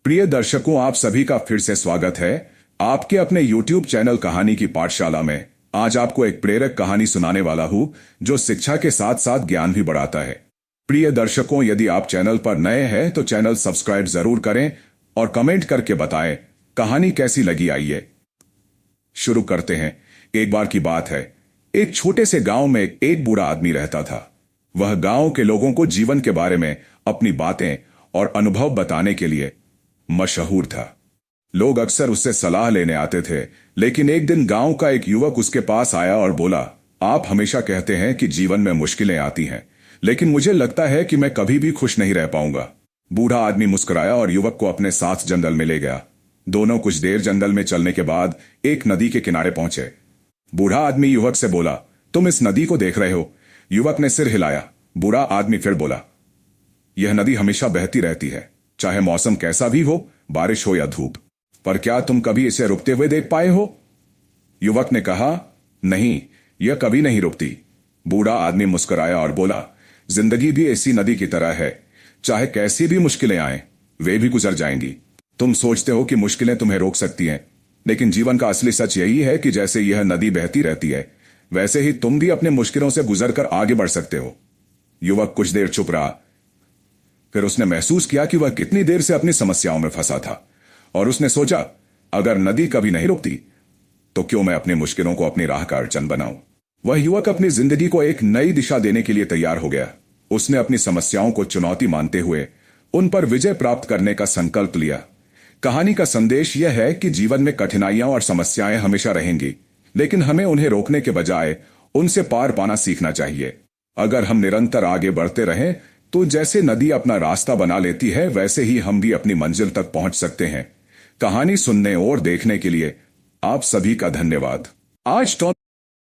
प्रिय दर्शकों, आप सभी का फिर से स्वागत है आपके अपने YouTube चैनल कहानी की पाठशाला में। आज आपको एक प्रेरक कहानी सुनाने वाला हूं जो शिक्षा के साथ साथ ज्ञान भी बढ़ाता है। प्रिय दर्शकों, यदि आप चैनल पर नए हैं तो चैनल सब्सक्राइब जरूर करें और कमेंट करके बताएं कहानी कैसी लगी। आइए शुरू करते हैं। एक बार की बात है, एक छोटे से गांव में एक बूढ़ा आदमी रहता था। वह गांव के लोगों को जीवन के बारे में अपनी बातें और अनुभव बताने के लिए मशहूर था। लोग अक्सर उससे सलाह लेने आते थे, लेकिन एक दिन गांव का एक युवक उसके पास आया और बोला, आप हमेशा कहते हैं कि जीवन में मुश्किलें आती हैं, लेकिन मुझे लगता है कि मैं कभी भी खुश नहीं रह पाऊंगा। बूढ़ा आदमी मुस्कुराया और युवक को अपने साथ जंगल में ले गया। दोनों कुछ देर जंगल में चलने के बाद एक नदी के किनारे पहुंचे। बूढ़ा आदमी युवक से बोला, तुम इस नदी को देख रहे हो? युवक ने सिर हिलाया। बूढ़ा आदमी फिर बोला, यह नदी हमेशा बहती रहती है, चाहे मौसम कैसा भी हो, बारिश हो या धूप। पर क्या तुम कभी इसे रुकते हुए देख पाए हो? युवक ने कहा, नहीं, यह कभी नहीं रुकती। बूढ़ा आदमी मुस्कुराया और बोला, जिंदगी भी ऐसी नदी की तरह है, चाहे कैसी भी मुश्किलें आए वे भी गुजर जाएंगी। तुम सोचते हो कि मुश्किलें तुम्हें रोक सकती हैं, लेकिन जीवन का असली सच यही है कि जैसे यह नदी बहती रहती है, वैसे ही तुम भी अपने मुश्किलों से गुजरकर आगे बढ़ सकते हो। युवक कुछ देर चुप रहा। फिर उसने महसूस किया कि वह कितनी देर से अपनी समस्याओं में फंसा था, और उसने सोचा, अगर नदी कभी नहीं रुकती तो क्यों मैं अपनी मुश्किलों को अपनी राह का अड़चन बनाऊं। वह युवक अपनी जिंदगी को एक नई दिशा देने के लिए तैयार हो गया। उसने अपनी समस्याओं को चुनौती मानते हुए उन पर विजय प्राप्त करने का संकल्प लिया। कहानी का संदेश यह है कि जीवन में कठिनाइयां और समस्याएं हमेशा रहेंगी, लेकिन हमें उन्हें रोकने के बजाय उनसे पार पाना सीखना चाहिए। अगर हम निरंतर आगे बढ़ते रहें तो जैसे नदी अपना रास्ता बना लेती है, वैसे ही हम भी अपनी मंजिल तक पहुंच सकते हैं। कहानी सुनने और देखने के लिए आप सभी का धन्यवाद। आज